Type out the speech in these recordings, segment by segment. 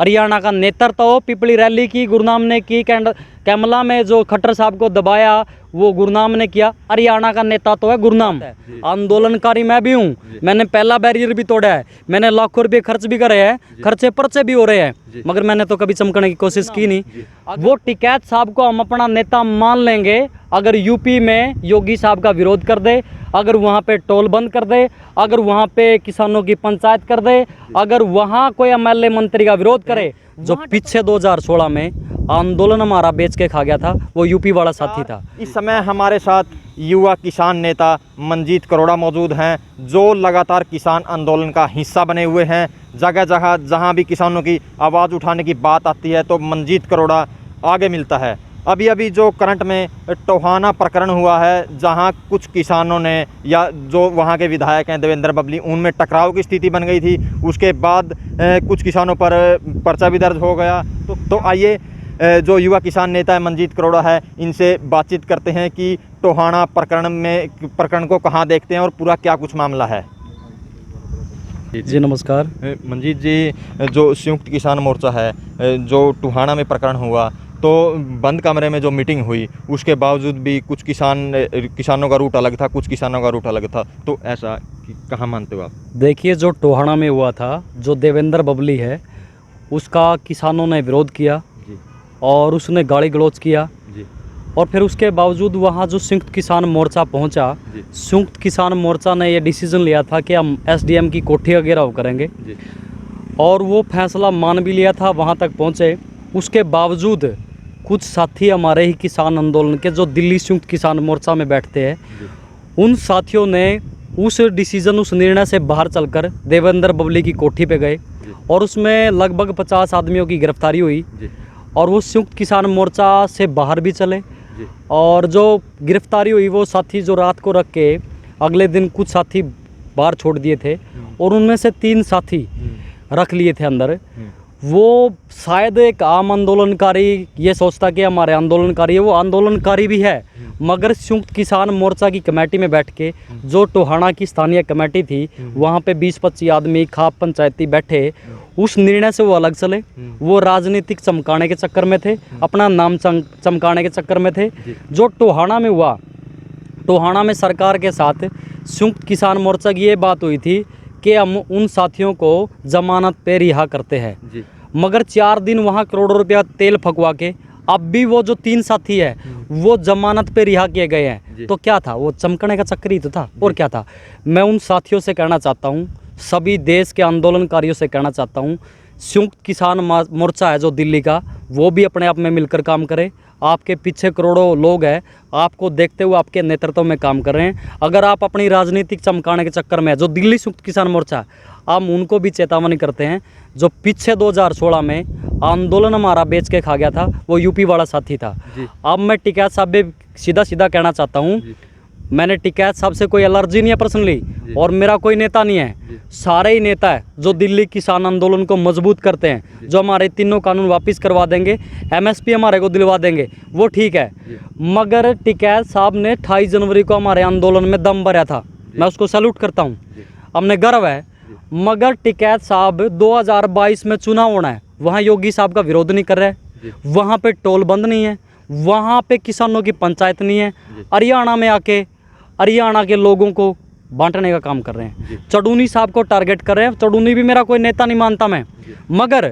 हरियाणा का नेतृत्व हो, पिपली रैली की गुरनाम ने की, कैमला में जो खट्टर साहब को दबाया वो गुरनाम ने किया। हरियाणा का नेता तो है गुरनाम। आंदोलनकारी मैं भी हूँ, मैंने पहला बैरियर भी तोड़ा है, मैंने लाखों रुपये खर्च भी करे हैं, खर्चे पर्चे भी हो रहे हैं, मगर मैंने तो कभी चमकने की कोशिश की नहीं। वो टिकैत साहब को हम अपना नेता मान लेंगे अगर यूपी में योगी साहब का विरोध कर दे, अगर वहाँ पे टोल बंद कर दे, अगर वहाँ पे किसानों की पंचायत कर दे, अगर वहाँ कोई एमएलए मंत्री का विरोध करे। जो पीछे 2016 में आंदोलन हमारा बेच के खा गया था वो यूपी वाला साथी था। इस समय हमारे साथ युवा किसान नेता मनजीत करोड़ा मौजूद हैं, जो लगातार किसान आंदोलन का हिस्सा बने हुए हैं। जगह जगह जहां भी किसानों की आवाज़ उठाने की बात आती है तो मनजीत करोड़ा आगे मिलता है। अभी अभी जो करंट में टोहाना प्रकरण हुआ है, जहां कुछ किसानों ने या जो वहां के विधायक हैं देवेंद्र बबली, उनमें टकराव की स्थिति बन गई थी। उसके बाद कुछ किसानों पर पर्चा भी दर्ज हो गया। तो आइए जो युवा किसान नेता है मनजीत करोड़ा है, इनसे बातचीत करते हैं कि टोहाना प्रकरण को कहाँ देखते हैं और पूरा क्या कुछ मामला है। जी नमस्कार। मनजीत जी, जो संयुक्त किसान मोर्चा है, जो टोहाना में प्रकरण हुआ, तो बंद कमरे में जो मीटिंग हुई उसके बावजूद भी कुछ किसानों का रूट अलग था, कुछ किसानों का रूट अलग था, तो ऐसा कहाँ मानते हो आप? देखिए, जो टोहाना में हुआ था, जो देवेंद्र बबली है उसका किसानों ने विरोध किया जी। और उसने गाली गलौज किया जी। और फिर उसके बावजूद वहाँ जो संयुक्त किसान मोर्चा पहुँचा, संयुक्त किसान मोर्चा ने ये डिसीजन लिया था कि हम एसडीएम की कोठी वगैरह करेंगे जी। और वो फैसला मान भी लिया था, वहाँ तक पहुँचे। उसके बावजूद कुछ साथी हमारे ही किसान आंदोलन के जो दिल्ली संयुक्त किसान मोर्चा में बैठते हैं, उन साथियों ने उस डिसीजन, उस निर्णय से बाहर चलकर देवेंद्र बबली की कोठी पे गए और उसमें लगभग 50 आदमियों की गिरफ्तारी हुई और वो संयुक्त किसान मोर्चा से बाहर भी चले। और जो गिरफ्तारी हुई वो साथी जो रात को रख के अगले दिन कुछ साथी बाहर छोड़ दिए थे और उनमें से 3 साथी रख लिए थे अंदर। वो शायद एक आम आंदोलनकारी ये सोचता कि हमारे आंदोलनकारी है, वो आंदोलनकारी भी है, मगर संयुक्त किसान मोर्चा की कमेटी में बैठ के, जो टोहाना की स्थानीय कमेटी थी, वहाँ पे 20-25 आदमी खाप पंचायती बैठे, उस निर्णय से वो अलग चले। वो राजनीतिक चमकाने के चक्कर में थे, अपना नाम चमकाने के चक्कर में थे। जो टोहाना में हुआ, टोहाना में सरकार के साथ संयुक्त किसान मोर्चा की ये बात हुई थी कि हम उन साथियों को जमानत पे रिहा करते हैं, मगर 4 दिन वहाँ करोड़ों रुपया तेल फंकवा के अब भी वो जो 3 साथी है वो जमानत पे रिहा किए गए हैं। तो क्या था, वो चमकने का चक्कर ही तो था, और क्या था। मैं उन साथियों से कहना चाहता हूँ, सभी देश के आंदोलनकारियों से कहना चाहता हूँ, संयुक्त किसान मोर्चा है जो दिल्ली का, वो भी अपने आप में मिलकर काम करे। आपके पीछे करोड़ों लोग हैं, आपको देखते हुए आपके नेतृत्व में काम कर रहे हैं। अगर आप अपनी राजनीतिक चमकाने के चक्कर में जो दिल्ली संयुक्त किसान मोर्चा, हम उनको भी चेतावनी करते हैं, जो पीछे 2016 में आंदोलन हमारा बेच के खा गया था वो यूपी वाला साथी था। अब मैं टिकैत साहब भी सीधा कहना चाहता हूँ, मैंने टिकैत साहब से कोई एलर्जी नहीं है पर्सनली, और मेरा कोई नेता नहीं है, सारे ही नेता है जो दिल्ली किसान आंदोलन को मजबूत करते हैं, जो हमारे 3 कानून वापस करवा देंगे, एमएसपी हमारे को दिलवा देंगे, वो ठीक है। मगर टिकैत साहब ने 28 जनवरी को हमारे आंदोलन में दम भरा था, मैं उसको सैल्यूट करता हूँ, हमने गर्व है। मगर टिकैत साहब 2022 में चुनाव होना है, वहाँ योगी साहब का विरोध नहीं कर रहे, वहाँ पे टोल बंद नहीं है, वहाँ पे किसानों की पंचायत नहीं है, हरियाणा में आके हरियाणा के लोगों को बांटने का काम कर रहे हैं, चडूनी साहब को टारगेट कर रहे हैं। चडूनी भी मेरा कोई नेता नहीं मानता मैं, मगर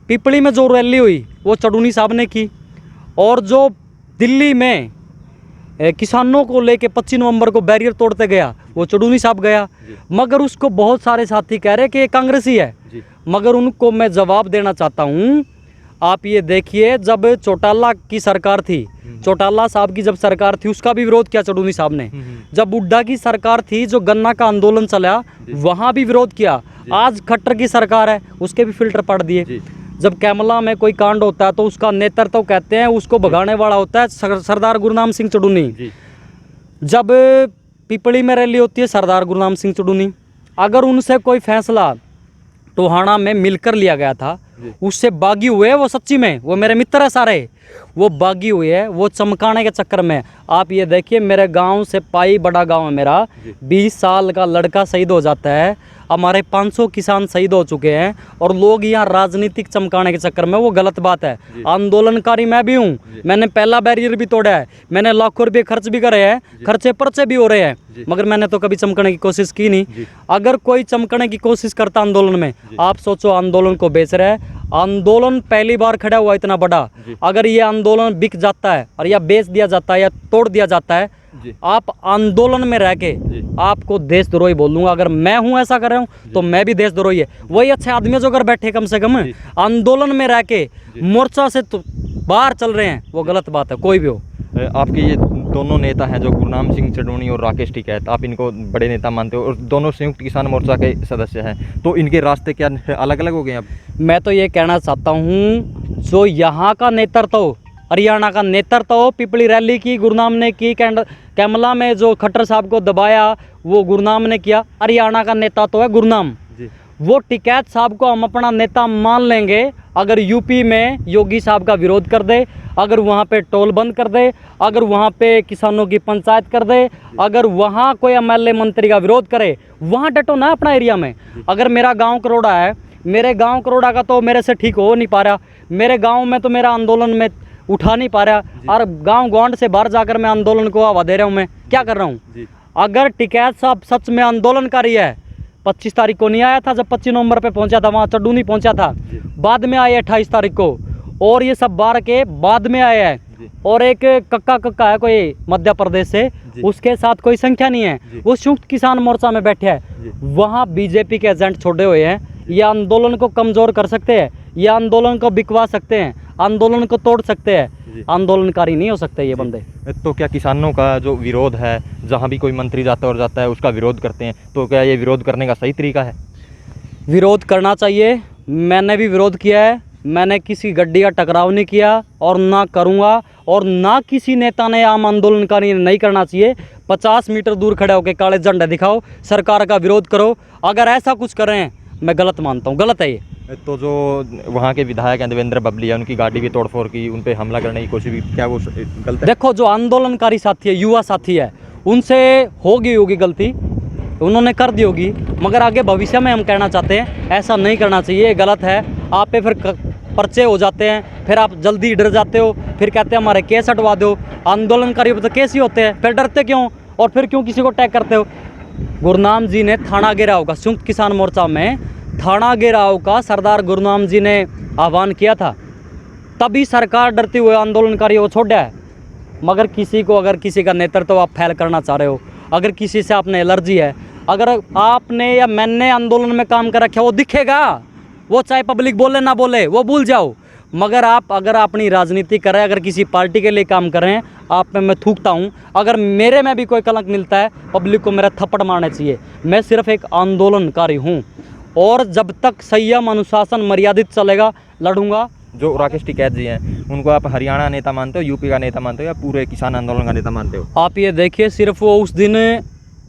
पिपली में जो रैली हुई वो चडूनी साहब ने की, और जो दिल्ली में किसानों को लेके 25 नवंबर को बैरियर तोड़ते गया वो चडूनी साहब गया। मगर उसको बहुत सारे साथी कह रहे कि ये कांग्रेसी है, मगर उनको मैं जवाब देना चाहता हूँ। आप ये देखिए, जब चौटाला की सरकार थी, चौटाला साहब की जब सरकार थी, उसका भी विरोध किया चडूनी साहब ने। जब हुड्डा की सरकार थी, जो गन्ना का आंदोलन चला, वहाँ भी विरोध किया। आज खट्टर की सरकार है, उसके भी फिल्टर पड़ दिए। जब कैमला में कोई कांड होता है तो उसका नेतृत्व कहते हैं, उसको भगाने वाला होता है सरदार गुरनाम सिंह चडूनी। जब पिपली में रैली होती है सरदार गुरनाम सिंह चडूनी, अगर उनसे कोई फैसला टोहाना में मिलकर लिया गया था, उससे बागी हुए वो, सच्ची में वो मेरे मित्र है सारे, वो बागी हुए है, वो चमकाने के चक्कर में। आप ये देखिए, मेरे गांव से पाई बड़ा गांव है मेरा, 20 साल का लड़का शहीद हो जाता है, हमारे 500 किसान शहीद हो चुके हैं और लोग यहाँ राजनीतिक चमकाने के चक्कर में, वो गलत बात है। आंदोलनकारी मैं भी हूँ, मैंने पहला बैरियर भी तोड़ा है, मैंने लाखों रुपये खर्च भी करे हैं, खर्चे पर्चे भी हो रहे हैं, मगर मैंने तो कभी चमकने की कोशिश की नहीं। अगर कोई चमकने की कोशिश करता आंदोलन में, आप सोचो आंदोलन को बेच रहा है। आंदोलन पहली बार खड़ा हुआ इतना बड़ा, अगर ये आंदोलन बिक जाता है और या बेच दिया जाता है या तोड़ दिया जाता है, आप आंदोलन में रह के आपको देशद्रोही बोल दूंगा। अगर मैं हूं ऐसा कर रहा हूं तो मैं भी देशद्रोही है। वही अच्छे आदमी जो घर बैठे कम से कम आंदोलन में रह के मोर्चा से तो बाहर चल रहे हैं, वो गलत बात है, कोई भी हो। आपके ये दोनों नेता हैं जो गुरनाम सिंह चढ़ोनी और राकेश टिकैत, आप इनको बड़े नेता मानते हो और दोनों संयुक्त किसान मोर्चा के सदस्य हैं, तो इनके रास्ते क्या अलग अलग हो गए अब? मैं तो ये कहना चाहता हूँ, जो यहाँ का नेतृत्व, हरियाणा का नेतृत्व पिपली रैली की गुरनाम ने की, कैमला में जो खट्टर साहब को दबाया वो गुरनाम ने किया। हरियाणा का नेता तो है गुरनाम, वो टिकैत साहब को हम अपना नेता मान लेंगे अगर यूपी में योगी साहब का विरोध कर दे, अगर वहाँ पे टोल बंद कर दे, अगर वहाँ पे किसानों की पंचायत कर दे, अगर वहाँ कोई एमएलए मंत्री का विरोध करे, वहाँ डटो ना अपना एरिया में। अगर मेरा गांव करोड़ा है, मेरे गांव करोड़ा का तो मेरे से ठीक हो नहीं पा रहा, मेरे गांव में तो मेरा आंदोलन में उठा नहीं पा रहा, और गांव गौंड से बाहर जाकर मैं आंदोलन को हवा दे रहा हूँ, मैं क्या कर रहा हूँ? अगर टिकैत साहब सच में आंदोलनकारी है, 25 तारीख को नहीं आया था, जब 25 नवंबर पे पहुंचा था, वहाँ चड्डू नहीं पहुंचा था, बाद में आए 28 तारीख को, और ये सब बार के बाद में आए हैं। और एक कक्का है कोई मध्य प्रदेश से, उसके साथ कोई संख्या नहीं है, वो संयुक्त किसान मोर्चा में बैठे हैं, वहाँ बीजेपी के एजेंट छोड़े हुए हैं। ये आंदोलन को कमज़ोर कर सकते हैं, ये आंदोलन को बिकवा सकते हैं, आंदोलन को तोड़ सकते हैं, आंदोलनकारी नहीं हो सकते ये बंदे। तो क्या किसानों का जो विरोध है, जहाँ भी कोई मंत्री जाता और जाता है उसका विरोध करते हैं, तो क्या ये विरोध करने का सही तरीका है? विरोध करना चाहिए, मैंने भी विरोध किया है, मैंने किसी गड्डी का टकराव नहीं किया और ना करूँगा, और ना किसी नेता ने आम आंदोलनकारी नहीं करना चाहिए। 50 मीटर दूर खड़े होकर काले झंडे दिखाओ, सरकार का विरोध करो, अगर ऐसा कुछ कर रहे हैं मैं गलत मानता हूँ, गलत है ये। तो जो वहाँ के विधायक हैं देवेंद्र बबली है, उनकी गाड़ी भी तोड़फोड़ की, उन पर हमला करने की कोशिश भी, क्या वो गलत है? देखो, जो आंदोलनकारी साथी है, युवा साथी है, उनसे होगी गलती, उन्होंने कर दी होगी, मगर आगे भविष्य में हम कहना चाहते हैं ऐसा नहीं करना चाहिए, गलत है। आप पे फिर पर्चे हो जाते हैं, फिर आप जल्दी डर जाते हो, फिर कहते हैं हमारे केस हटवा दो। आंदोलनकारी तो केस ही होते हैं, फिर डरते क्यों और फिर क्यों किसी को अटैक करते हो? गुरनाम जी ने थाना घेराव का, संयुक्त किसान मोर्चा में थाना घेराव का सरदार गुरनाम जी ने आह्वान किया था, तभी सरकार डरती हुए आंदोलनकारियों को छोड़ा है। मगर किसी को, अगर किसी का नेतृत्व आप फैल करना चाह रहे हो, अगर किसी से आपने एलर्जी है, अगर आपने या मैंने आंदोलन में काम कर रखा है, वो दिखेगा, वो चाहे पब्लिक बोले ना बोले, वो भूल जाओ। मगर आप अगर अपनी राजनीति कर रहे हैं, अगर किसी पार्टी के लिए काम कर रहे हैं, आप में मैं थूकता हूं। अगर मेरे में भी कोई कलंक मिलता है, पब्लिक को मेरा थप्पड़ मारना चाहिए। मैं सिर्फ एक आंदोलनकारी हूं और जब तक संयम अनुशासन मर्यादित चलेगा, लड़ूंगा। जो राकेश टिकैत जी हैं, उनको आप हरियाणा नेता मानते हो, यूपी का नेता मानते हो, या पूरे किसान आंदोलन का नेता मानते हो? आप ये देखिए, सिर्फ वो उस दिन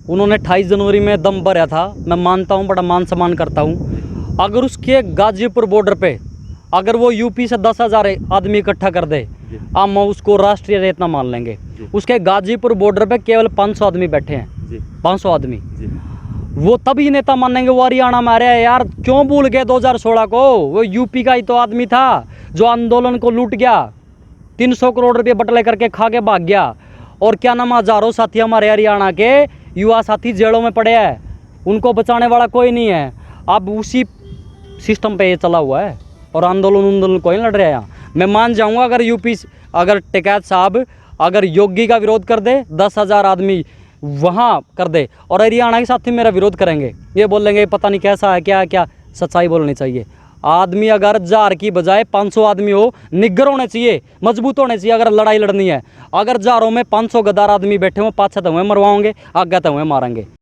उन्होंने 28 जनवरी में दम भरा था, मैं मानता हूँ, बड़ा मान सम्मान करता हूँ। अगर उसके गाजीपुर बॉर्डर पे अगर वो यूपी से 10,000 आदमी इकट्ठा कर दे, हम उसको राष्ट्रीय नेता मान लेंगे। उसके गाजीपुर बॉर्डर पे केवल 500 आदमी बैठे हैं, 500 आदमी, वो तभी नेता मानेंगे। वो हरियाणा में आ रहा है यार, क्यों भूल गए 2016 को? वो यूपी का ही तो आदमी था जो आंदोलन को लूट गया, 300 करोड़ रुपये बटले करके खा के भाग गया। और क्या नाम, हजारों साथी हमारे हरियाणा के युवा साथी जेलों में पड़े हैं, उनको बचाने वाला कोई नहीं है। अब उसी सिस्टम पे ये चला हुआ है और आंदोलन कोई लड़ रहा है यहाँ। मैं मान जाऊँगा अगर यूपी, अगर टिकैत साहब अगर योगी का विरोध कर दे, 10,000 आदमी वहाँ कर दे, और हरियाणा के साथी मेरा विरोध करेंगे, ये बोलेंगे पता नहीं कैसा है, क्या क्या। सच्चाई बोलनी चाहिए। आदमी अगर 1000 की बजाय 500 आदमी हो, निग्गर होने चाहिए, मजबूत होने चाहिए अगर लड़ाई लड़नी है। अगर 1000 में 500 गद्दार आदमी बैठे हो, पाछे तो हुए मरवाओगे, आगे तो हुए मारेंगे।